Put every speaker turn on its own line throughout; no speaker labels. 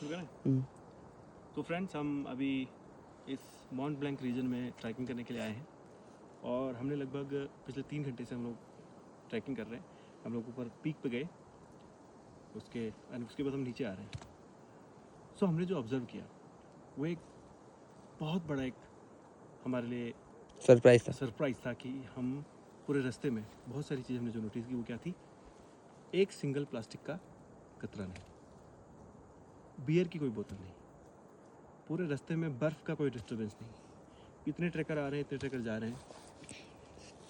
शुरू करें? तो फ्रेंड्स, हम अभी इस माउंट ब्लैंक रीजन में ट्रैकिंग करने के लिए आए हैं और हमने लगभग पिछले 3 घंटे से हम लोग ट्रैकिंग कर रहे हैं। हम लोग ऊपर पीक पे गए, उसके बाद हम नीचे आ रहे हैं। सो हमने जो ऑब्ज़र्व किया वो एक बहुत बड़ा एक हमारे लिए सरप्राइज़ था कि हम पूरे रास्ते में बहुत सारी चीज़ हमने जो नोटिस की वो क्या थी, एक सिंगल प्लास्टिक का कतरा नहीं, बियर की कोई बोतल नहीं, पूरे रास्ते में बर्फ़ का कोई डिस्टर्बेंस नहीं। इतने ट्रैकर आ रहे हैं, इतने ट्रैकर जा रहे हैं,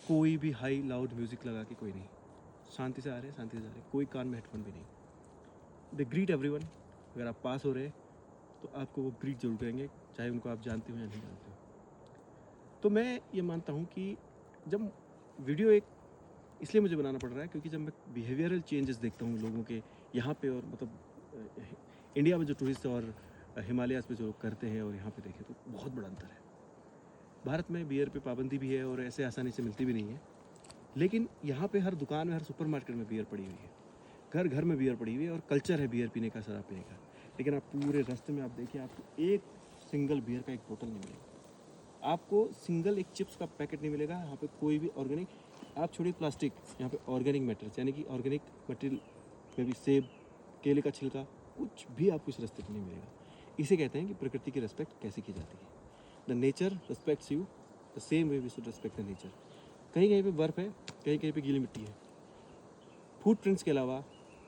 कोई भी हाई लाउड म्यूज़िक लगा के कोई नहीं, शांति से आ रहे हैं, शांति से जा रहे हैं, कोई कान में हेडफोन भी नहीं। दे ग्रीट एवरीवन। अगर आप पास हो रहे तो आपको वो ग्रीट जरूर करेंगे, चाहे उनको आप जानते हो या नहीं जानते हो। तो मैं ये मानता हूँ कि जब वीडियो एक इसलिए मुझे बनाना पड़ रहा है क्योंकि जब मैं बिहेवियरल चेंजेस देखता हूँ लोगों के यहाँ पे, और मतलब इंडिया में जो टूरिस्ट और हिमालयाज़ पे जो लोग करते हैं और यहाँ पे देखें तो बहुत बड़ा अंतर है। भारत में बियर पे पाबंदी भी है और ऐसे आसानी से मिलती भी नहीं है, लेकिन यहाँ पे हर दुकान में, हर सुपरमार्केट में बियर पड़ी हुई है, घर घर में बियर पड़ी हुई है और कल्चर है बियर पीने का, शराब पीने का। लेकिन आप पूरे रास्ते में आप देखिए, आपको एक सिंगल बियर का एक बोतल नहीं मिलेगा, आपको सिंगल एक चिप्स का पैकेट नहीं मिलेगा। यहाँ पे कोई भी ऑर्गेनिक, आप छोड़िए प्लास्टिक, यहाँ पे ऑर्गेनिक मैटर्स यानी कि ऑर्गेनिक मटेरियल में भी सेब, केले का छिलका, कुछ भी आपको इस रास्ते पर नहीं मिलेगा। इसे कहते हैं कि प्रकृति की रिस्पेक्ट कैसे की जाती है। The nature respects you the same way we should respect the nature. कहीं कहीं पे बर्फ़ है, कहीं कहीं पे गीली मिट्टी है, फुटप्रिंट्स के अलावा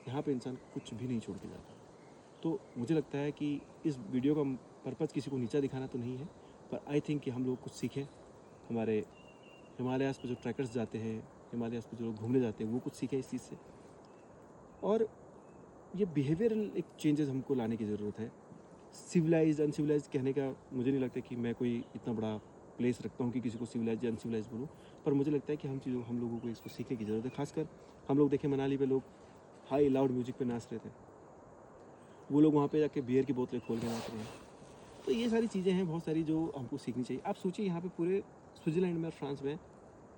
यहाँ पे इंसान कुछ भी नहीं छोड़ के जाता। तो मुझे लगता है कि इस वीडियो का पर्पज़ किसी को नीचा दिखाना तो नहीं है, पर आई थिंक कि हम लोग कुछ सीखें। हमारे हिमालयाज़ पे जो ट्रैकर्स जाते हैं, हिमालयाज़ पे जो लोग घूमने जाते हैं, वो कुछ सीखें इस चीज़ से। और ये बिहेवियरल एक चेंजेस हमको लाने की ज़रूरत है। सिविलाइज्ड अनसिविलाइज्ड कहने का मुझे नहीं लगता कि मैं कोई इतना बड़ा प्लेस रखता हूँ कि किसी को सिविलाइज या अनसिविलाइज बोलूँ, पर मुझे लगता है कि हम लोगों को इसको सीखने की ज़रूरत है। खासकर हम लोग देखें मनाली पे लोग हाई लाउड म्यूजिक पे नाच रहे थे, वो लोग वहाँ पे जाके बियर की बोतलें खोल के नाच रहे हैं। तो ये सारी चीज़ें हैं बहुत सारी जो हमको सीखनी चाहिए। आप सोचिए, यहाँ पे पूरे स्विट्ज़रलैंड में और फ्रांस में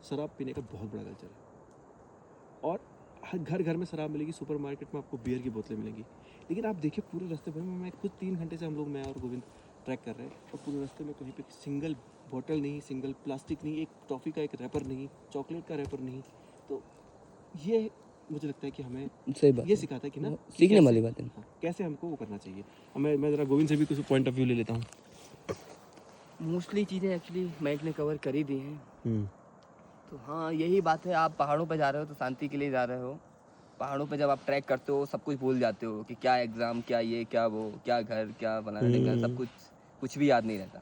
शराब पीने का बहुत बड़ा कल्चर है और घर घर में शराब मिलेगी, सुपरमार्केट में आपको बियर की बोतलें मिलेंगी। लेकिन आप देखिए पूरे रास्ते भर में, मैं खुद 3 घंटे से मैं और गोविंद ट्रैक कर रहे हैं और पूरे रास्ते में कहीं पे सिंगल बोतल नहीं, सिंगल प्लास्टिक नहीं, एक टॉफ़ी का एक रैपर नहीं, चॉकलेट का रैपर नहीं। तो ये मुझे लगता है कि हमें
सही बात
ये सिखाता है कि ना,
सीखने वाली बात है।
हाँ, कैसे हमको वो करना चाहिए। मैं ज़रा गोविंद से भी कुछ पॉइंट ऑफ व्यू ले लेता हूँ।
मोस्टली चीज़ें एक्चुअली मैक ने कवर कर ही दी हैं। तो हाँ, यही बात है, आप पहाड़ों पे जा रहे हो तो शांति के लिए जा रहे हो। पहाड़ों पे जब आप ट्रैक करते हो सब कुछ भूल जाते हो कि क्या एग्ज़ाम, क्या ये, क्या वो, क्या घर, क्या फलाना ढिमकाना, सब कुछ भी याद नहीं रहता।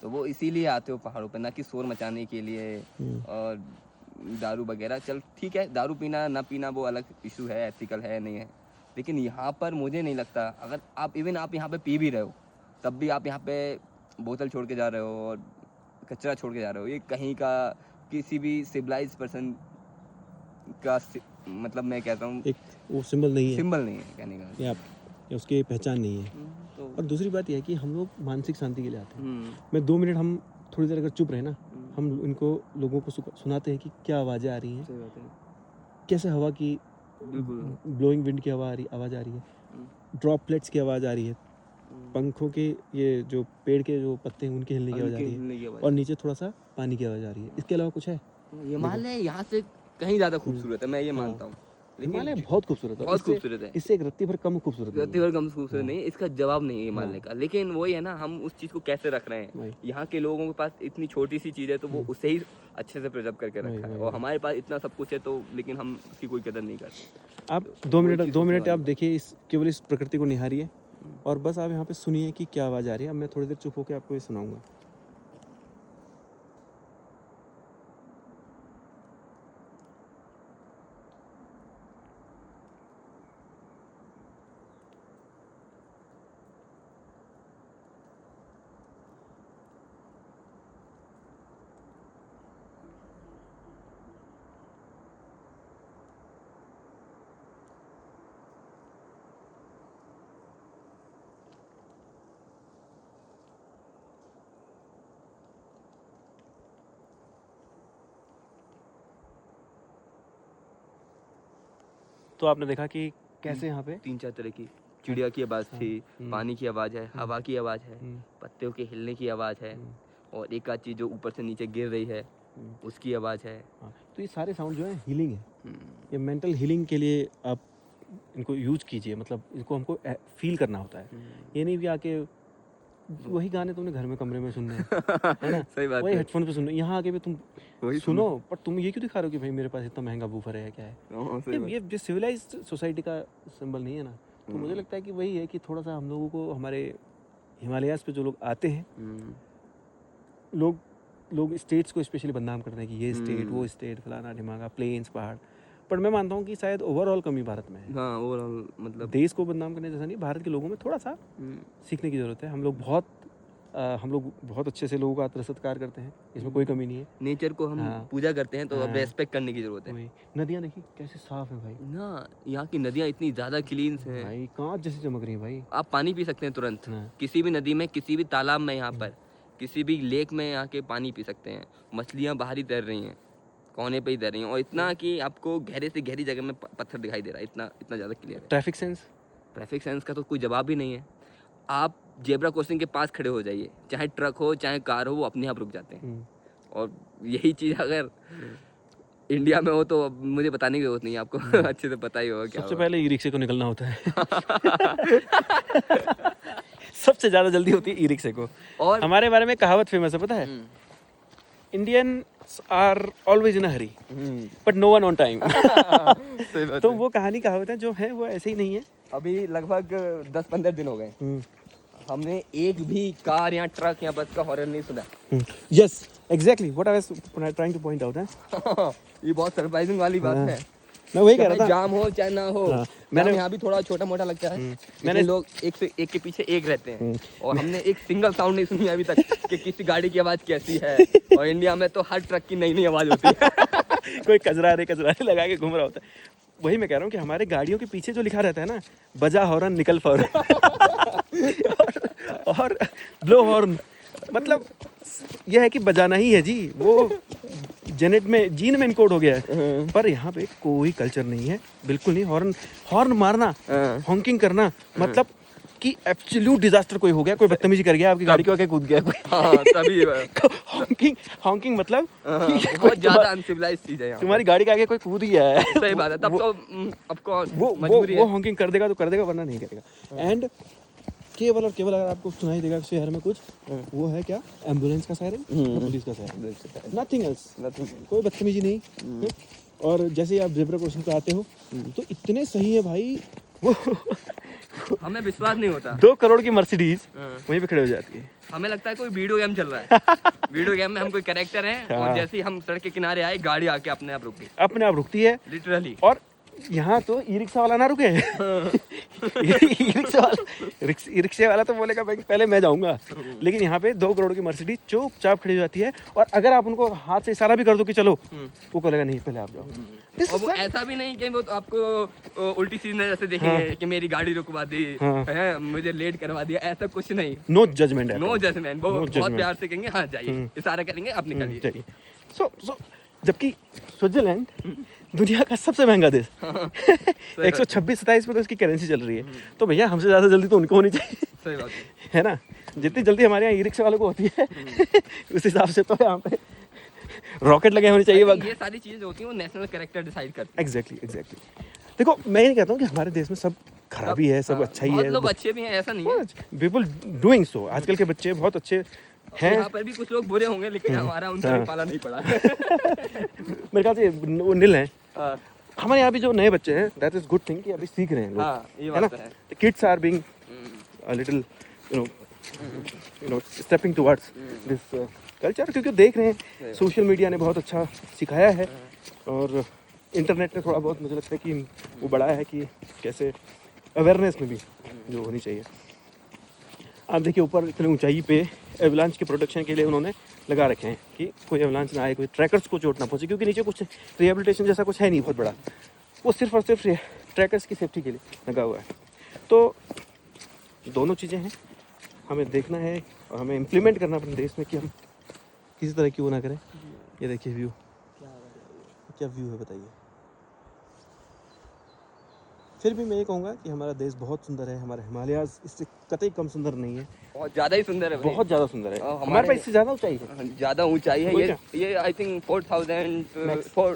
तो वो इसीलिए आते हो पहाड़ों पे, ना कि शोर मचाने के लिए और दारू वगैरह। चल ठीक है, दारू पीना ना पीना वो अलग इशू है, एथिकल है नहीं है, लेकिन यहाँ पर मुझे नहीं लगता, अगर आप आप यहाँ पे पी भी रहे हो तब भी आप यहाँ पे बोतल छोड़ के जा रहे हो और कचरा छोड़ के जा रहे हो। ये कहीं का किसी भी सिविलाइज्ड पर्सन का मतलब मैं कहता हूँ
एक वो सिंबल नहीं
है कहने का,
या उसकी पहचान नहीं है।
तो
और दूसरी बात यह है कि हम लोग मानसिक शांति के लिए आते हैं। मैं 2 मिनट हम थोड़ी देर अगर चुप रहे ना, हम इनको लोगों को सुनाते हैं कि क्या आवाज़ें आ रही हैं,
सही बात है,
कैसे हवा की
बिल्कुल
ब्लोइंग विंड की आवाज़ आ रही है, ड्रॉपलेट्स की आवाज़ आ रही है, पंखों के, ये जो पेड़ के जो पत्ते हैं उनके हिलने की आवाज़ आ रही है, और नीचे थोड़ा सा पानी की आवाज़ आ रही है। इसके अलावा कुछ है?
हिमालय यहाँ से कहीं ज़्यादा खूबसूरत है, मैं ये मानता हूँ।
हिमालय बहुत खूबसूरत है,
बहुत खूबसूरत है,
इससे एक रत्ती भर कम खूबसूरत नहीं है।
रत्ती भर कम खूबसूरत नहीं, इसका जवाब नहीं है हिमालय का। लेकिन वही है ना, हम उस चीज़ को कैसे रख रहे हैं। यहाँ के लोगों के पास इतनी छोटी सी चीज़ है तो वो उसे ही अच्छे से प्रिजर्व करके रखा है, और हमारे पास इतना सब कुछ है तो लेकिन हम उसकी कोई कदर नहीं करते। आप 2 मिनट
आप देखिए, केवल इस प्रकृति को निहारिए और बस आप यहाँ पे सुनिए कि क्या आवाज़ आ रही है। अब मैं थोड़ी देर चुप होकर आपको ये सुनाऊंगा। तो आपने देखा कि कैसे यहाँ पे
3-4 तरह की चिड़िया की आवाज़ थी, पानी की आवाज़ है, हवा की आवाज़ है, पत्तियों के हिलने की आवाज़ है, और एक आध चीज़ जो ऊपर से नीचे गिर रही है उसकी आवाज़ है।
हाँ, तो ये सारे साउंड जो है हीलिंग है। ये मेंटल हीलिंग के लिए आप इनको यूज कीजिए, मतलब इनको हमको फील करना होता है। ये नहीं कि आके वही गाने तुमने घर में कमरे में सुनने हैं, है ना,
सही बात
वही
है।
हेडफोन पे सुनने, यहाँ आके भी तुम
वही
सुनो, पर तुम ये क्यों दिखा रहे हो कि भाई मेरे पास इतना महंगा बूफर है या क्या है।
सही बात।
ये सिविलाइज्ड सोसाइटी का सिंबल नहीं है ना। तो मुझे लगता है कि वही है कि थोड़ा सा हम लोगों को, हमारे हिमालयाज़ पे जो लोग आते हैं, लोग स्टेट्स को स्पेशली बदनाम करते हैं कि ये स्टेट, वो स्टेट, फलाना ढिमाका, प्लेन्स, पहाड़। पर मैं मानता हूँ कि शायद ओवरऑल कमी भारत में है।
हाँ, ओवरऑल मतलब
देश को बदनाम करने जैसा नहीं, भारत के लोगों में थोड़ा सा सीखने की ज़रूरत है। हम लोग बहुत अच्छे से लोगों का आदर सत्कार करते हैं, इसमें कोई कमी नहीं है।
नेचर को हम
हाँ।
पूजा करते हैं, तो अब
हाँ।
रेस्पेक्ट करने की जरूरत है
वही नदियाँ देखी कैसे साफ है भाई,
ना। यहाँ की नदियाँ इतनी ज़्यादा क्लीन हैं,
भाई कांच जैसी चमक रही है भाई।
आप पानी पी सकते हैं तुरंत,
हाँ।
किसी भी नदी में, किसी भी तालाब में, यहाँ पर किसी भी लेक में आके पानी पी सकते हैं। मछलियाँ बाहर ही तैर रही हैं, कोने पे ही तैर रही हैं, और इतना कि आपको गहरे से गहरी जगह में पत्थर दिखाई दे रहा है, इतना इतना ज़्यादा क्लियर है।
ट्रैफिक सेंस,
ट्रैफिक सेंस का तो कोई जवाब ही नहीं है। आप जेब्रा क्रॉसिंग के पास खड़े हो जाइए, चाहे ट्रक हो चाहे कार हो, वो अपने आप रुक जाते हैं। और यही चीज़ अगर इंडिया में हो तो अब मुझे बताने की जरूरत नहीं है, आपको अच्छे से पता ही होगा क्या
सबसे
होगा।
पहले ई रिक्शे को निकलना होता है। सबसे ज़्यादा जल्दी होती है ई रिक्शे को।
और
हमारे बारे में कहावत फेमस है, पता है, Indians are always in a hurry but no one on time.
सही बात
तो
है।
वो कहानी कहावतें जो है वो ऐसे ही नहीं है।
अभी लगभग 10-15 दिन हो गए, हमने एक भी कार या ट्रक या बस का हॉर्न नहीं सुना।
Yes exactly what I was trying two point out है।
ये बहुत सरप्राइजिंग वाली बात
हाँ।
है।
मैं वही कह
चाहे
रहा था।
जाम हो चाहे ना हो,
हाँ,
मैंने यहाँ भी थोड़ा छोटा मोटा लगता है, मैंने लोग एक से एक के पीछे एक रहते हैं, और हमने एक सिंगल साउंड नहीं सुनी अभी तक कि किसी गाड़ी की आवाज कैसी है। और इंडिया में तो हर ट्रक की नई नई आवाज होती है।
कोई कजरारे लगा के घूम रहा होता है। वही मैं कह रहा हूँ कि हमारे गाड़ियों के पीछे जो लिखा रहता है ना, बजा हॉर्न निकल फौरन। और ब्लो हॉर्न, मतलब यह है कि बजाना ही है जी, वो जीन में इनकोड हो गया है। पर यहाँ पे कोई कल्चर नहीं है, बिल्कुल नहीं। हॉर्न मारना, हॉकिंग करना, मतलब कि एब्सोल्यूट डिजास्टर कोई हो गया, कोई बदतमीजी कर गया, आपकी गाड़ी को आके कूद गया कोई।
हाँ, तभी
हॉकिंग मतलब
बहुत ज्यादा अनसिविलाइज चीज है यहाँ।
तुम्हारी गाड़ी के आगे कोई कूद गया है,
सही बात है, तब तो ऑफकोर्स
वो
मजबूरी
वो
है।
हॉकिंग कर देगा तो कर देगा, वरना नहीं करेगा। एंड केवल और केवल अगर आपको सुनाई देगा शहर में कुछ, वो है क्या, एम्बुलेंस का सायरन, पुलिस का सायरन, नथिंग एल्स, कोई बदतमीजी नहीं। और जैसे ही आप जेब्रा क्रॉसिंग पे आते हो तो इतने सही है भाई, वो
हमें विश्वास नहीं होता।
2 करोड़ की मर्सिडीज वहीं पे खड़े हो जाती है।
हमें लगता है कोई वीडियो गेम चल रहा है। वीडियो गेम में हम कोई कैरेक्टर हैं, और
हाँ।
जैसे ही हम सड़क के किनारे आए, गाड़ी आके अपने आप रुक गई,
अपने आप रुकती है।
लिटरली।
और यहाँ तो ई रिक्शा वाला ना रुके। ई रिक्शे वाला तो बोलेगा भाई पहले मैं जाऊंगा, लेकिन यहाँ पे 2 करोड़ की मर्सिडीज चुपचाप खड़ी हो जाती है। और अगर आप उनको हाथ से इशारा भी कर दो कि चलो, वो कहेगा नहीं पहले आप जाओ।
और वो ऐसा भी नहीं कि वो तो आपको उल्टी सीधी नजर से देखेंगे कि मेरी गाड़ी रुकवा दी है, मुझे लेट करवा दिया, ऐसा कुछ नहीं।
नो जजमेंट है,
नो जजमेंट। वो
No
बहुत
judgment.
प्यार से कहेंगे हाँ जाइए, इशारा करेंगे आप निकलिए।
चाहिए। सो जबकि स्विट्जरलैंड दुनिया का सबसे महंगा देश, 126-27 पे तो इसकी करेंसी चल रही है। तो भैया हमसे ज़्यादा जल्दी तो उनको होनी चाहिए,
सही बात
है ना। जितनी जल्दी हमारे यहाँ ई रिक्शा वालों को होती है, उस हिसाब से तो यहाँ पे रॉकेट लगे होने चाहिए।
ये सारी चीजें होती हैं, वो नेशनल कैरेक्टर डिसाइड करती है।
एग्जैक्टली। देखो मैं ये नहीं कहता हूँ कि हमारे देश में सब खराबी है, सब अच्छा ही
बहुत
है,
लोग अच्छे भी हैं, ऐसा नहीं है।
People doing so. आजकल के बच्चे बहुत अच्छे हैं।
यहाँ पर भी कुछ लोग बुरे होंगे, लेकिन हमारा उनका भी पाला नहीं पड़ा।
मेरे ख्याल से वो नील हैं।
हाँ,
हमारे यहाँ भी जो नए बच्चे हैं, दैट इज गुड थिंग कि अभी सीख रहे हैं लोग,
हाँ, ये
है ना।
बात है।
The kids are being a little you know stepping towards this culture, क्योंकि देख रहे हैं सोशल मीडिया ने बहुत अच्छा सिखाया है, और इंटरनेट ने थोड़ा बहुत मुझे लगता है कि वो बढ़ाया है कि कैसे अवेयरनेस में भी जो होनी चाहिए। आप देखिए ऊपर इतनी ऊंचाई पे एवलांच के प्रोटेक्शन के लिए उन्होंने लगा रखे हैं कि कोई एवलांच ना आए, कोई ट्रैकर्स को चोट ना पहुंचे, क्योंकि नीचे कुछ रिहेबिलिटेशन जैसा कुछ है नहीं बहुत बड़ा, वो सिर्फ और सिर्फ ट्रैकर्स की सेफ्टी के लिए लगा हुआ है। तो दोनों चीज़ें हैं, हमें देखना है और हमें इम्प्लीमेंट करना अपने देश में कि हम किसी तरह की वो ना करें। ये देखिए व्यू, क्या व्यू है बताइए। फिर भी मैं ये कहूँगा कि हमारा देश बहुत सुंदर है, हमारे हिमालयाज़ इससे कतई कम सुंदर नहीं है,
बहुत ज़्यादा ही सुंदर है भाई।
बहुत ज़्यादा सुंदर है।
हमारे
हमारे पास इससे ज़्यादा ऊंचाई है,
ज़्यादा ऊंचाई है।
वही
ये I think 4000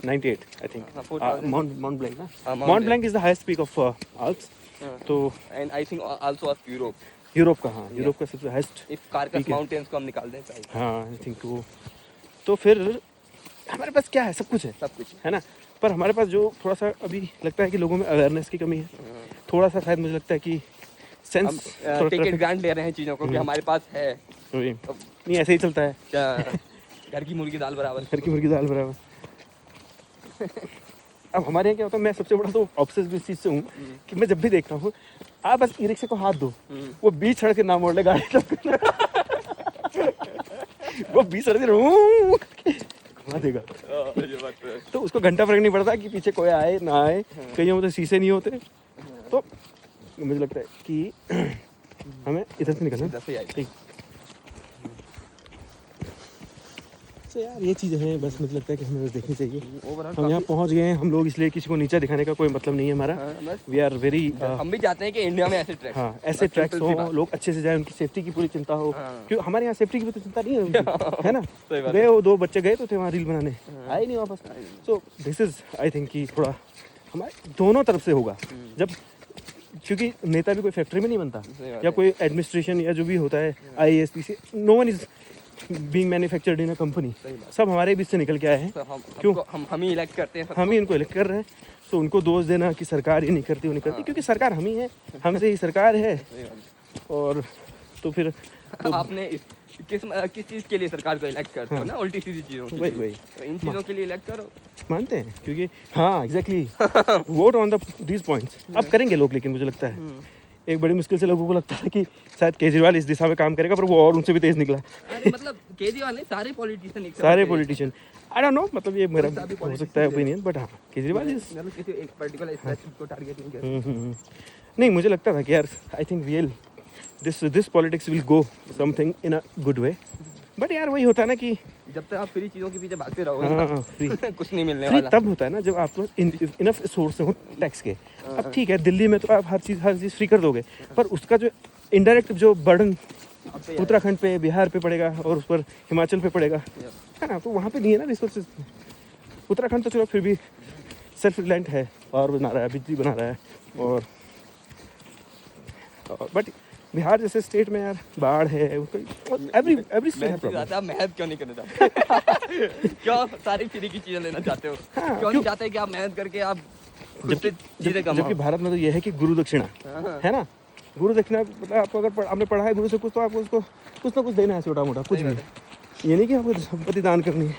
98 I think.
4000
mount Blanc ना,
हाँ,
mount Blanc is the highest peak of Alps. तो
and I think also of Europe,
Europe का, हाँ यूरोप का सबसे हाईएस्ट,
इफ कारकस
ठीक है।
माउंटेन्स को हम निकाल दें तो
हाँ आई थिंक वो। तो फिर हमारे पास क्या है, सब कुछ है,
सब कुछ
है ना। पर हमारे पास जो थोड़ा सा अभी लगता है कि लोगों में अवेयरनेस की कमी है, थोड़ा सा शायद मुझे लगता है कि
हम
सेंस
टेक इट ग्रांट ले रहे हैं चीज़ों को कि हमारे पास है।
नहीं, ऐसे ही चलता है,
क्या घर की मुर्गी दाल बराबर।
घर की मुर्गी दाल बराबर। अब हमारे यहाँ क्या होता है, मैं सबसे बड़ा तो ऑब्सेस भी इस चीज़ से हूँ कि मैं जब भी देखता हूँ, आप बस ई रिक्शे को हाथ दो, वो बीच सड़क के ना मोड़ ले गाड़ी वो बीच सड़क से घुमा देगा। तो उसको घंटा फर्क नहीं पड़ता कि पीछे कोई आए ना आए, कहीं में तो शीशे नहीं होते। तो मुझे लगता है कि हमें इधर से निकलना ठीक। तो यार ये चीज़ें हैं, बस मुझे लगता है कि हमें बस देखनी चाहिए। हम यहाँ पहुँच गए हैं, हम लोग इसलिए किसी को नीचा दिखाने का कोई मतलब नहीं है हमारा। वी आर वेरी,
हम भी चाहते हैं कि इंडिया में ऐसे ट्रैक,
हाँ ऐसे ट्रैक्स हो, लोग अच्छे से जाए, उनकी सेफ्टी की पूरी चिंता हो। क्यों हमारे यहाँ सेफ्टी की भी तो चिंता नहीं है उनकी, है ना। गए वो 2 बच्चे गए तो थे वहाँ रील बनाने, आए नहीं वापस। So this is I think कि थोड़ा हमारे दोनों तरफ से होगा, जब क्योंकि नेता भी कोई फैक्ट्री में नहीं बनता, या कोई एडमिनिस्ट्रेशन या जो भी होता है IAS PC, no one is being manufactured in a company, सब हमारे बीच से निकल के आए हैं। क्यों
हम ही इलेक्ट करते हैं,
हम ही इनको इलेक्ट कर रहे हैं। तो उनको दोष देना कि सरकार ये नहीं करती, वो नहीं करती, क्योंकि सरकार हम ही है, हमसे ही सरकार है। और तो फिर
तो आपने किस चीज़ के लिए सरकार को इलेक्ट करते हो ना, उल्टी सीधी चीज़ों के लिए।
वही
तो इन चीज़ों के लिए इलेक्ट करो,
मानते हैं, क्योंकि हाँ exactly vote on the these points. अब करेंगे लोग, लेकिन मुझे लगता है एक बड़ी मुश्किल से लोगों को लगता है कि शायद केजरीवाल इस दिशा में काम करेगा, पर वो और उनसे भी तेज निकला।
अरे मतलब केजरीवाल ने सारे पॉलिटिशियन,
सारे पॉलिटिशियन, आई डोंट नो, मतलब ये मेरा हो सकता है ओपिनियन, बट हाँ केजरीवाल इज
किसी एक पर्टिकुलर स्पेसिफिक को टारगेट नहीं करते।
नहीं, मुझे लगता था कि यार I think real this politics will go something in a good way. But यार वही होता है ना कि
जब तक आप फ्री चीज़ों के पीछे भागते रहोगे
हाँ फ्री
कुछ नहीं मिलने
फ्री
वाला।
तब होता है ना जब आपको इनफ सोर्स हो टैक्स के। अब ठीक है, दिल्ली में तो आप हर चीज़ फ्री कर दोगे, पर उसका जो इनडायरेक्ट जो बर्डन उत्तराखंड पे, बिहार पे पड़ेगा, और उस पर हिमाचल पे पड़ेगा, है ना। तो वहाँ पे नहीं है ना रिसोर्सेज। उत्तराखंड तो चलो फिर भी सेल्फ रिलायंट है, और बना रहा है, बिजली बना रहा है, और बट बिहार जैसे स्टेट में यार बाढ़ है, एवरी स्टेट है प्रॉब्लम।
आप मेहनत क्यों नहीं करना चाहते? क्यों सारी फ्री की चीज़ें लेना चाहते हो?
हाँ,
क्यों नहीं चाहते कि आप मेहनत करके आप
जबकि भारत में तो ये है कि गुरु दक्षिणा है ना। गुरु दक्षिणा मतलब आपको अगर आपने पढ़ा है गुरु से कुछ, तो आपको उसको कुछ ना कुछ देना है, छोटा मोटा कुछ भी। ये नहीं कि आपको संपत्ति दान करनी है।